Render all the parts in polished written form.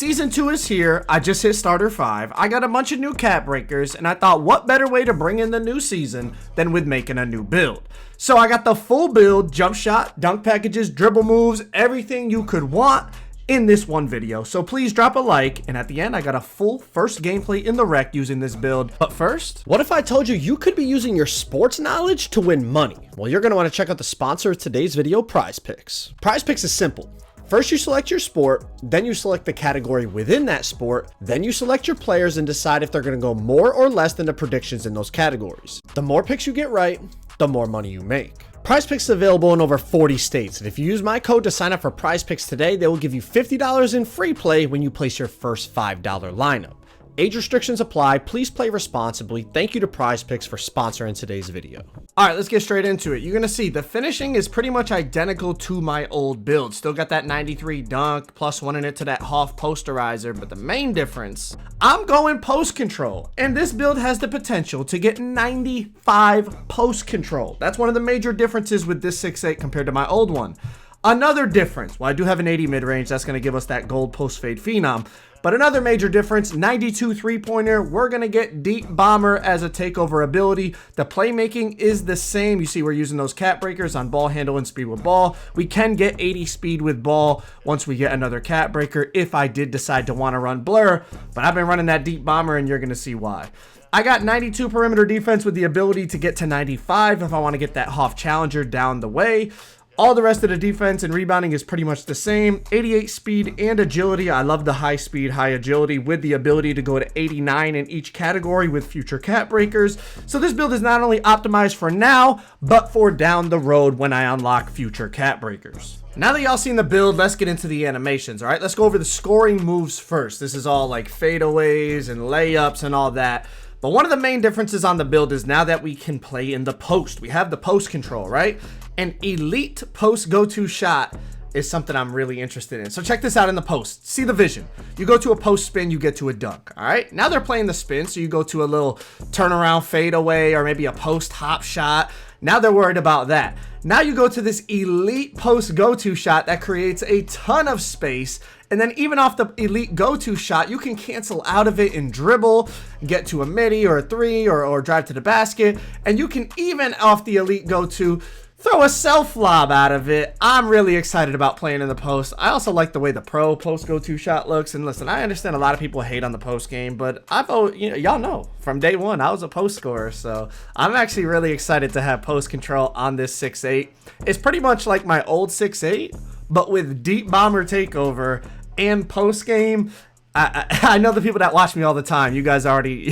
Season 2 is here. I just hit starter 5. I got a bunch of new cap breakers, and I thought what better way to bring in the new season than with making a new build. So I got the full build, jump shot, dunk packages, dribble moves, everything you could want in this one video. So please drop a like, and at the end I got a full first gameplay in the rec using this build. But first, what if I told you you could be using your sports knowledge to win money? Well, you're going to want to check out the sponsor of today's video, Prize Picks. Prize Picks is simple. First, you select your sport, then you select the category within that sport, then you select your players and decide if they're going to go more or less than the predictions in those categories. The more picks you get right, the more money you make. Prize Picks is available in over 40 states, and if you use my code to sign up for Prize Picks today, they will give you $50 in free play when you place your first $5 lineup. Age restrictions apply. Please play responsibly. Thank you to Prize Picks for sponsoring today's video. All right, let's get straight into it. You're going to see the finishing is pretty much identical to my old build. Still got that 93 dunk, +1 in it to that Hoff posterizer, but the main difference, I'm going post control, and this build has the potential to get 95 post control. That's one of the major differences with this 6'8 compared to my old one. Another difference, well, I do have an 80 mid-range. That's going to give us that gold post fade phenom. But another major difference, 92 three-pointer. We're going to get deep bomber as a takeover ability. The playmaking is the same. You see we're using those cap breakers on ball handle and speed with ball. We can get 80 speed with ball once we get another cap breaker if I did decide to want to run blur. But I've been running that deep bomber, and you're going to see why. I got 92 perimeter defense with the ability to get to 95 if I want to get that Hoff challenger down the way. All the rest of the defense and rebounding is pretty much the same. 88 speed and agility. I love the high speed, high agility with the ability to go to 89 in each category with future cap breakers. So this build is not only optimized for now, but for down the road when I unlock future cap breakers. Now that y'all seen the build, let's get into the animations. All right, let's go over the scoring moves first. This is all like fadeaways and layups and all that. But one of the main differences on the build is now that we can play in the post. We have the post control, right? An elite post go-to shot is something I'm really interested in. So check this out in the post. See the vision. You go to a post spin, you get to a dunk, all right? Now they're playing the spin, so you go to a little turnaround fadeaway or maybe a post hop shot. Now they're worried about that. Now you go to this elite post go-to shot that creates a ton of space. And then even off the elite go-to shot, you can cancel out of it and dribble, get to a midi or a three or drive to the basket. And you can even off the elite go-to throw a self lob out of it. I'm really excited about playing in the post. I also like the way the pro post go-to shot looks. And listen, I understand a lot of people hate on the post game, but y'all know from day one I was a post scorer, so I'm actually really excited to have post control on this 6'8. It's pretty much like my old 6'8, but with deep bomber takeover and post game. I know the people that watch me all the time. You guys already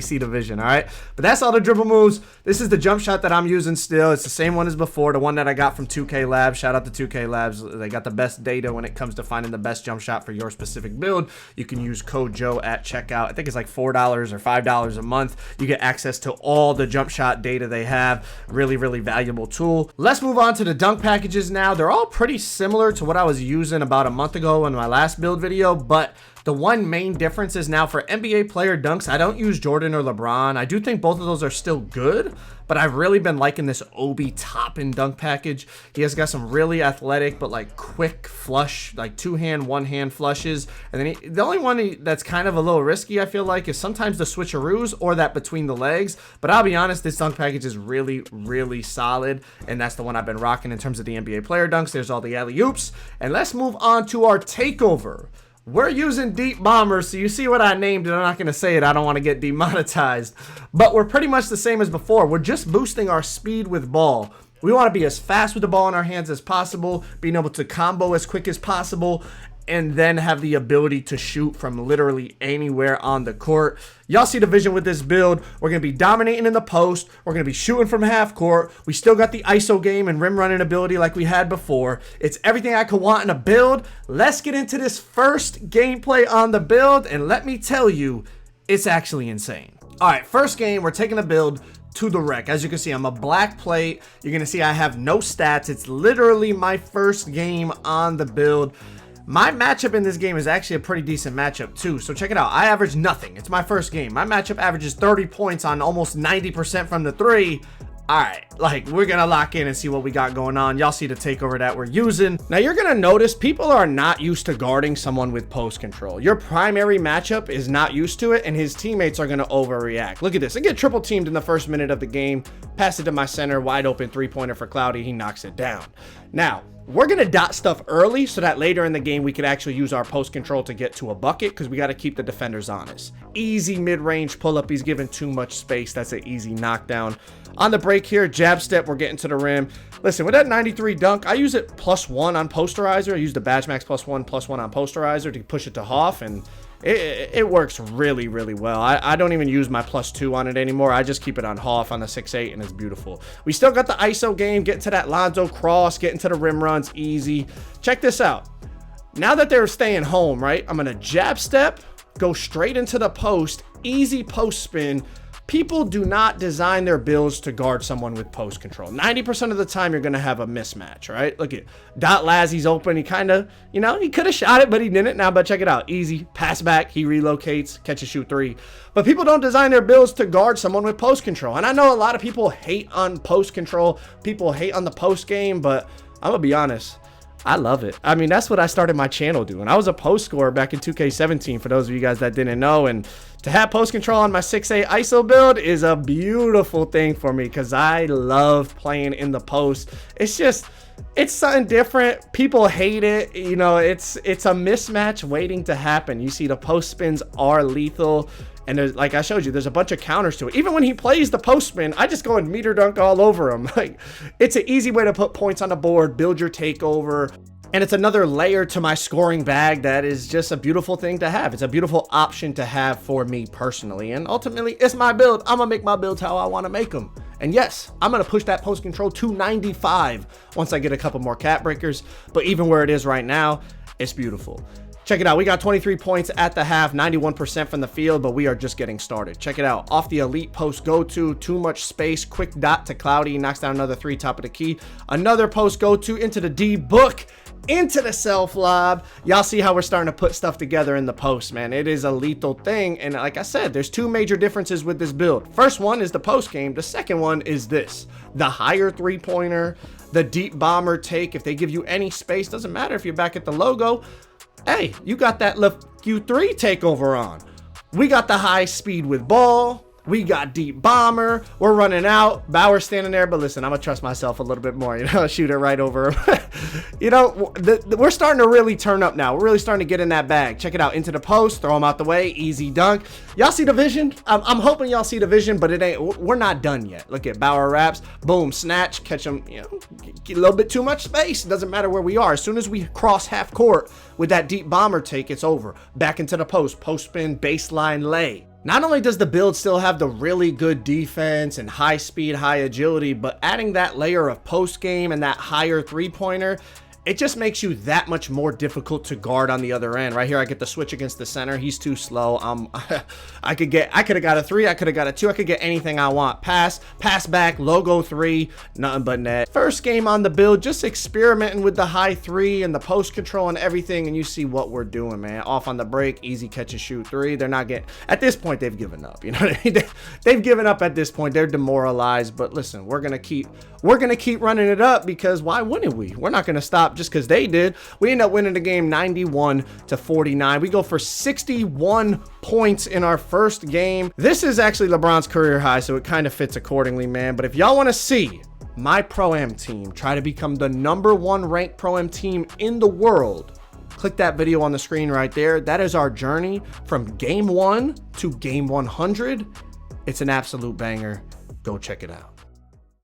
see the vision, all right? But that's all the dribble moves. This is the jump shot that I'm using still. It's the same one as before, the one that I got from 2K Labs. Shout out to 2K Labs. They got the best data when it comes to finding the best jump shot for your specific build. You can use code Joe at checkout. I think it's like $4 or $5 a month. You get access to all the jump shot data they have. Really, really valuable tool. Let's move on to the dunk packages now. They're all pretty similar to what I was using about a month ago in my last build video, but the one main difference is now for NBA player dunks, I don't use Jordan or LeBron. I do think both of those are still good, but I've really been liking this Obi Toppin dunk package. He has got some really athletic, but like quick flush, like two-hand, one-hand flushes. And then the only one that's kind of a little risky, I feel like, is sometimes the switcheroos or that between the legs. But I'll be honest, this dunk package is really, really solid. And that's the one I've been rocking in terms of the NBA player dunks. There's all the alley-oops. And let's move on to our takeover. We're using deep bomber, so you see what I named it. I'm not going to say it. I don't want to get demonetized. But we're pretty much the same as before. We're just boosting our speed with ball. We want to be as fast with the ball in our hands as possible, being able to combo as quick as possible, and then have the ability to shoot from literally anywhere on the court. Y'all see the vision with this build. We're going to be dominating in the post. We're going to be shooting from half court. We still got the ISO game and rim running ability like we had before. It's everything I could want in a build. Let's get into this first gameplay on the build, and let me tell you, it's actually insane. All right, first game, we're taking a build to the rec. As you can see, I'm a black plate. You're going to see I have no stats. It's literally my first game on the build. My matchup in this game is actually a pretty decent matchup too, so check it out. I average nothing. It's my first game. My matchup averages 30 points on almost 90% from the three. All right, like we're gonna lock in and see what we got going on. Y'all see the takeover that we're using. Now you're gonna notice people are not used to guarding someone with post control. Your primary matchup is not used to it, and his teammates are gonna overreact. Look at this. I get triple teamed in the first minute of the game. Pass it to my center, wide open 3-pointer for Cloudy. He knocks it down. Now, we're going to dot stuff early so that later in the game we could actually use our post control to get to a bucket, because we got to keep the defenders honest. Easy mid-range pull-up. He's given too much space. That's an easy knockdown. On the break here, jab step, we're getting to the rim. Listen, with that 93 dunk, I use it +1 on posterizer. I use the Badge Max +1 on posterizer to push it to Hoff, and it works really, really well. I don't even use my +2 on it anymore. I just keep it on Hoff on the 6'8", and it's beautiful. We still got the ISO game, getting to that Lonzo cross, getting to the rim runs easy. Check this out. Now that they're staying home, right, I'm going to jab step, go straight into the post, easy post spin. People do not design their builds to guard someone with post control. 90% of the time, you're going to have a mismatch, right? Look at Dot Lazzie's open. He kind of, you know, he could have shot it, but he didn't. Now, but check it out. Easy. Pass back. He relocates. Catch a shoot 3. But people don't design their builds to guard someone with post control. And I know a lot of people hate on post control. People hate on the post game, but I'm going to be honest. I love it. I mean, that's what I started my channel doing. I was a post scorer back in 2K17, for those of you guys that didn't know. And to have post control on my 6'8" ISO build is a beautiful thing for me, because I love playing in the post. It's just, it's something different. People hate it. You know, it's a mismatch waiting to happen. You see the post spins are lethal. And there's, like I showed you, there's a bunch of counters to it. Even when he plays the post spin, I just go and meter dunk all over him. Like, it's an easy way to put points on the board, build your takeover. And it's another layer to my scoring bag that is just a beautiful thing to have. It's a beautiful option to have for me personally. And ultimately, it's my build. I'm going to make my builds how I want to make them. And yes, I'm going to push that post control to 95 once I get a couple more cap breakers. But even where it is right now, it's beautiful. Check it out. We got 23 points at the half, 91% from the field, but we are just getting started. Check it out. Off the elite post go-to, too much space, quick dot to Cloudy, knocks down another 3, top of the key. Another post go-to into the D book, into the self lob. Y'all see how we're starting to put stuff together in the post, man. It is a lethal thing. And like I said, there's 2 major differences with this build. First one is the post game. The second one is this. The higher 3-pointer, the deep bomber take. If they give you any space, doesn't matter if you're back at the logo. Hey, you got that LeF YOU3 takeover on. We got the high speed with ball. We got deep bomber. We're running out. Bauer's standing there, but listen, I'm gonna trust myself a little bit more. You know, shoot it right over him. You know, we're starting to really turn up now. We're really starting to get in that bag. Check it out. Into the post, throw him out the way, easy dunk. Y'all see the vision? I'm hoping y'all see the vision, but it ain't. We're not done yet. Look at Bauer wraps, boom, snatch, catch him. You know, get a little bit too much space. It doesn't matter where we are. As soon as we cross half court with that deep bomber take, it's over. Back into the post spin, baseline lay. Not only does the build still have the really good defense and high speed, high agility, but adding that layer of post game and that higher 3-pointer, it just makes you that much more difficult to guard on the other end. Right here, I get the switch against the center. He's too slow. I could have got a 3. I could have got a 2. I could get anything I want. Pass back, logo 3, nothing but net. First game on the build, just experimenting with the high 3 and the post control and everything, and you see what we're doing, man. Off on the break, easy catch and shoot 3. They're not getting, at this point, they've given up. You know what I mean? They've given up at this point. They're demoralized, but listen, we're gonna keep running it up, because why wouldn't we? We're not gonna stop just because they did. We end up winning the game 91-49. We go for 61 points in our first game. This is actually LeBron's career high, so it kind of fits accordingly, man. But if y'all want to see my Pro-Am team try to become the #1 ranked Pro-Am team in the world, click that video on the screen right there. That is our journey from game 1 to game 100. It's an absolute banger. Go check it out.